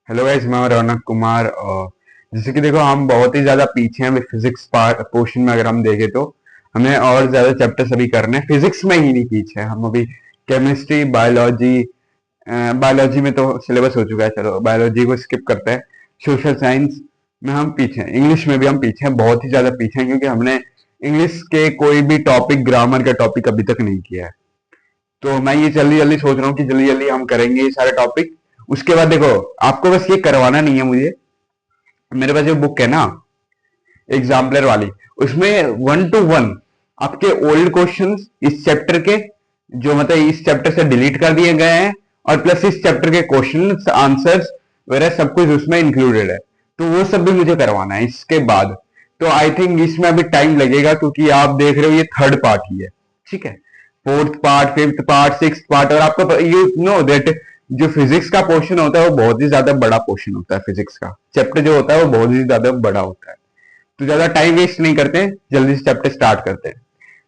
Hello guys, मैं हूं रौनक कुमार। और जैसे कि देखो, हम बहुत ही ज्यादा पीछे हैं फिजिक्स पार्ट पोर्शन में। अगर हम देखें तो हमें और ज्यादा चैप्टर्स अभी करने हैं। फिजिक्स में ही नहीं पीछे हैं हम अभी। केमिस्ट्री, बायोलॉजी, बायोलॉजी में तो सिलेबस हो चुका है, चलो बायोलॉजी को स्किप करते हैं। सोशल साइंस में हम पीछे हैं, इंग्लिश में भी हम पीछे हैं, बहुत ही ज्यादा पीछे हैं, क्योंकि हमने इंग्लिश के कोई भी टॉपिक, ग्रामर का टॉपिक अभी तक नहीं किया है। तो मैं ये जल्दी जल्दी सोच रहा हूँ कि जल्दी जल्दी हम करेंगे ये सारे टॉपिक। उसके बाद देखो, आपको बस ये करवाना नहीं है मुझे। मेरे पास जो बुक है ना, एग्जाम्पलर वाली, उसमें 1 to 1 आपके ओल्ड क्वेश्चंस इस चैप्टर के, जो मतलब इस चैप्टर से डिलीट कर दिए गए हैं, और प्लस इस चैप्टर के क्वेश्चंस आंसर्स वगैरह सब कुछ उसमें इंक्लूडेड है। तो वो सब भी मुझे करवाना है इसके बाद। तो आई थिंक इसमें अभी टाइम लगेगा, क्योंकि आप देख रहे हो ये थर्ड पार्ट ही है। ठीक है, fourth part, fifth part, six part. और आपको यू नो दैट जो फिजिक्स का पोर्शन होता है वो बहुत ही ज्यादा बड़ा पोर्शन होता है। फिजिक्स का चैप्टर जो होता है वो बहुत ही ज्यादा बड़ा होता है। तो ज्यादा टाइम वेस्ट नहीं करते, जल्दी से चैप्टर स्टार्ट करते हैं।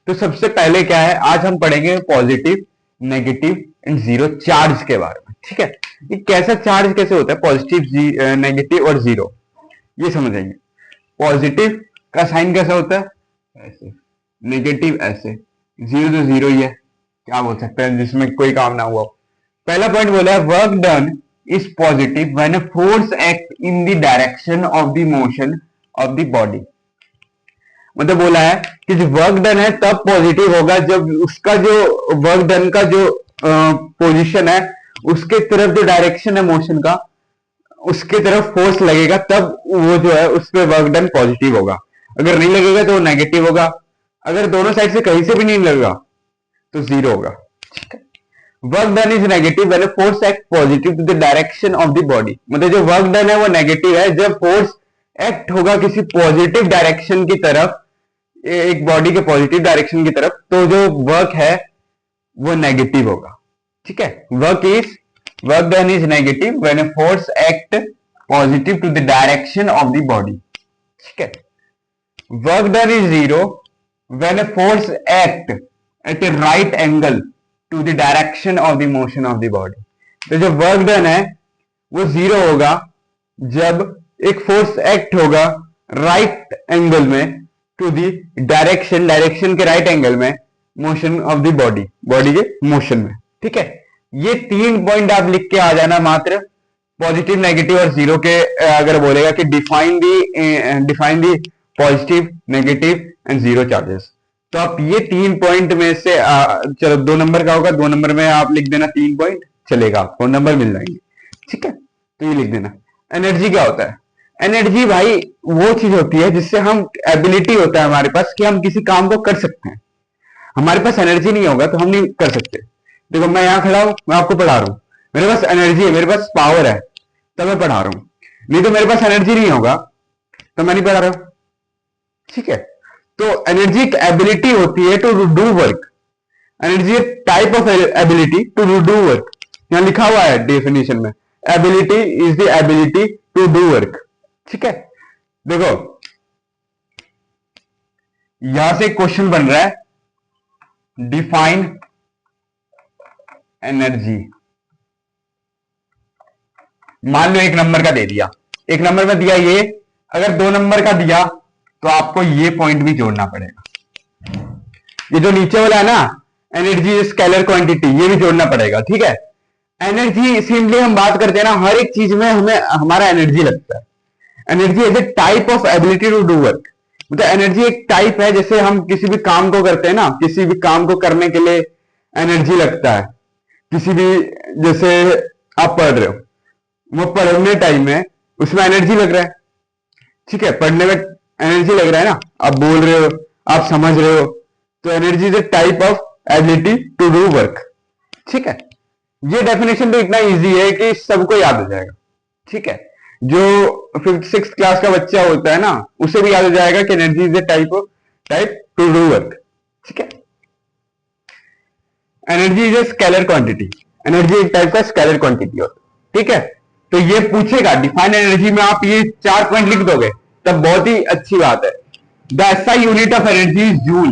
तो सबसे पहले क्या है, आज हम पढ़ेंगे positive, negative and zero charge के बारे में। ठीक है, ये कैसा चार्ज कैसे होता है, पॉजिटिव, नेगेटिव और जीरो, ये समझेंगे। पॉजिटिव का साइन कैसा होता है, ऐसे। नेगेटिव ऐसे। जीरो तो जीरो ही है, क्या बोल सकते हैं जिसमें कोई काम ना हुआ। पहला पॉइंट बोला है, work done is positive when a force act in the direction of the motion of the body. मतलब बोला है कि जो वर्क डन है तब पॉजिटिव होगा जब उसका जो वर्क डन का जो पोजीशन है, उसके तरफ जो डायरेक्शन है मोशन का, उसके तरफ फोर्स लगेगा, तब वो जो है उस पर वर्क डन पॉजिटिव होगा। अगर नहीं लगेगा तो वो नेगेटिव होगा। अगर दोनों साइड से कहीं से भी नहीं लगेगा तो जीरो होगा। Work done is negative when force act positive to the direction of the body. मतलब जो वर्क डन है वो नेगेटिव है जब फोर्स एक्ट होगा किसी पॉजिटिव डायरेक्शन की तरफ, एक बॉडी के पॉजिटिव डायरेक्शन की तरफ, तो जो वर्क है वो नेगेटिव होगा। ठीक है, work done is negative when a force act positive to the direction of the body. ठीक है, work done is zero when a force act at a right angle to the direction of the motion of the body. तो जो work done है वो zero होगा जब एक force act होगा राइट एंगल में टू दी डायरेक्शन, डायरेक्शन के राइट एंगल में motion of the body, body के मोशन में। ठीक है, ये 3 पॉइंट आप लिख के आ जाना मात्र, पॉजिटिव, नेगेटिव और जीरो के। अगर बोलेगा कि define the positive, negative and zero charges, तो आप ये 3 पॉइंट में से चलो 2 नंबर का होगा, 2 नंबर में आप लिख देना 3 पॉइंट, चलेगा, आपको नंबर मिल जाएंगे। ठीक है, तो ये लिख देना। एनर्जी क्या होता है, एनर्जी भाई वो चीज होती है जिससे हम, एबिलिटी होता है हमारे पास कि हम किसी काम को कर सकते हैं। हमारे पास एनर्जी नहीं होगा तो हम नहीं कर सकते। देखो, मैं यहां खड़ा हूं, मैं आपको पढ़ा रहा हूं, मेरे पास एनर्जी है, मेरे पास पावर है, तब मैं पढ़ा रहा हूं। नहीं तो मेरे पास एनर्जी नहीं होगा तो मैं नहीं पढ़ा रहा हूं। ठीक है, तो एनर्जी एक एबिलिटी होती है टू डू वर्क। एनर्जी एक type of ability to do work. यहां लिखा हुआ है डेफिनेशन में, ability is the ability to do work. ठीक है, देखो यहां से क्वेश्चन बन रहा है, डिफाइन एनर्जी। मान लो 1 नंबर का दे दिया, 1 नंबर में दिया ये, अगर 2 नंबर का दिया तो आपको ये पॉइंट भी जोड़ना पड़ेगा। ये जो नीचे वाला है ना, एनर्जी स्केलर क्वांटिटी, ये भी जोड़ना पड़ेगा। ठीक है, एनर्जी सिंपली हम बात करते हैं ना, हर एक चीज में हमें हमारा एनर्जी लगता है। Energy is a type of ability to do work. मतलब एनर्जी एक टाइप है, जैसे हम किसी भी काम को करते हैं ना, किसी भी काम को करने के लिए एनर्जी लगता है। किसी भी, जैसे आप पढ़ रहे हो, वो पढ़ने टाइम में उसमें एनर्जी लग रहा है। ठीक है, पढ़ने में एनर्जी लग रहा है ना, आप बोल रहे हो, आप समझ रहे हो, तो energy is a type of ability to do work. ठीक है, ये डेफिनेशन तो इतना इजी है कि सबको याद हो जाएगा। ठीक है, जो 5th 6th क्लास का बच्चा होता है ना, उसे भी याद हो जाएगा कि energy is a type two do work. ठीक है, energy is a scalar quantity. Energy एक टाइप का स्केलर क्वांटिटी होता है। ठीक है, तो ये पूछेगा डिफाइन एनर्जी में, आप ये 4 पॉइंट लिख दोगे तब बहुत ही अच्छी बात है। The SI unit of energy is joule.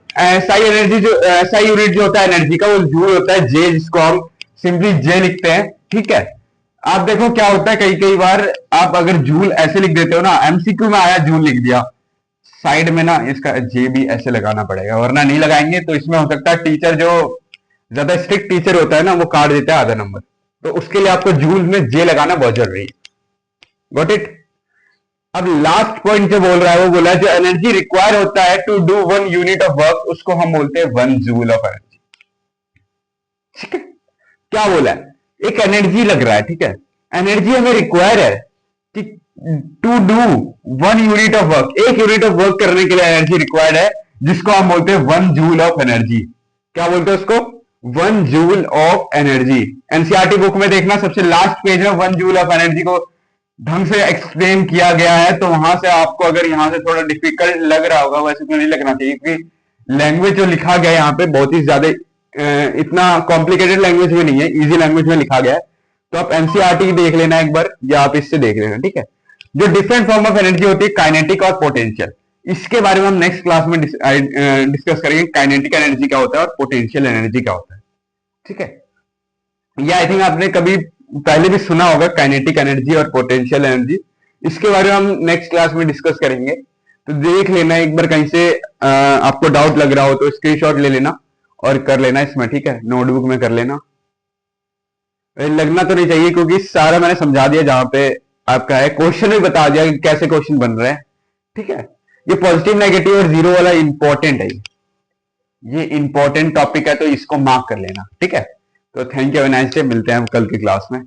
SI energy जो, एसआई यूनिट जो होता है एनर्जी का, वो जूल होता है। जे, जिसको हम सिंपली जे लिखते हैं। ठीक है, आप देखो क्या होता है, कई कई बार आप अगर जूल ऐसे लिख देते हो ना, एमसीक्यू में आया जूल लिख दिया, साइड में ना इसका जे भी ऐसे लगाना पड़ेगा, वरना नहीं लगाएंगे तो इसमें हो सकता है टीचर जो ज्यादा स्ट्रिक्ट टीचर होता है ना वो काट देता है आधा नंबर। तो उसके लिए आपको जूल में जे लगाना बहुत जरूरी है। Got it. अब लास्ट पॉइंट जो बोल रहा है वो बोला है जो एनर्जी रिक्वायर होता है to do 1 unit of work, उसको हम बोलते हैं 1 जूल ऑफ एनर्जी। ठीक है, क्या बोला है, एक एनर्जी लग रहा है, ठीक है, एनर्जी हमें रिक्वायर है कि to do 1 unit of work, 1 unit of work करने के लिए एनर्जी रिक्वायर्ड है, जिसको हम बोलते हैं 1 जूल ऑफ एनर्जी। क्या बोलते हैं उसको, 1 joule of energy. NCERT book में देखना सबसे लास्ट पेज में 1 जूल ऑफ एनर्जी को ढंग से एक्सप्लेन किया गया है, तो वहां से आपको अगर यहां से थोड़ा डिफिकल्ट लग रहा होगा, वैसे तो नहीं लगना चाहिए, क्योंकि लैंग्वेज जो लिखा गया है यहाँ पे बहुत ही ज्यादा इतना कॉम्प्लिकेटेड लैंग्वेज में नहीं है, इजी लैंग्वेज में लिखा गया है। तो आप एनसीईआरटी देख लेना एक बार, या आप इससे देख लेना, ठीक है। जो डिफरेंट फॉर्म ऑफ एनर्जी होती है, काइनेटिक और पोटेंशियल, इसके बारे में हम नेक्स्ट क्लास में डिस्कस करेंगे। काइनेटिक एनर्जी क्या होता है और पोटेंशियल एनर्जी क्या होता है, ठीक है। या आई थिंक आपने कभी पहले भी सुना होगा काइनेटिक एनर्जी और पोटेंशियल एनर्जी, इसके बारे में हम नेक्स्ट क्लास में डिस्कस करेंगे। तो देख लेना एक बार, कहीं से आपको डाउट लग रहा हो तो स्क्रीनशॉट ले लेना और कर लेना इसमें, ठीक है, नोटबुक में कर लेना। लगना तो नहीं चाहिए क्योंकि सारा मैंने समझा दिया, जहां पे आपका है क्वेश्चन भी बता दिया कि कैसे क्वेश्चन बन रहे हैं, ठीक है। ये पॉजिटिव नेगेटिव और जीरो वाला इंपॉर्टेंट है, ये इंपॉर्टेंट टॉपिक है, तो इसको मार्क कर लेना, ठीक है। तो थैंक यू, नाइस डे, मिलते हैं हम कल की क्लास में।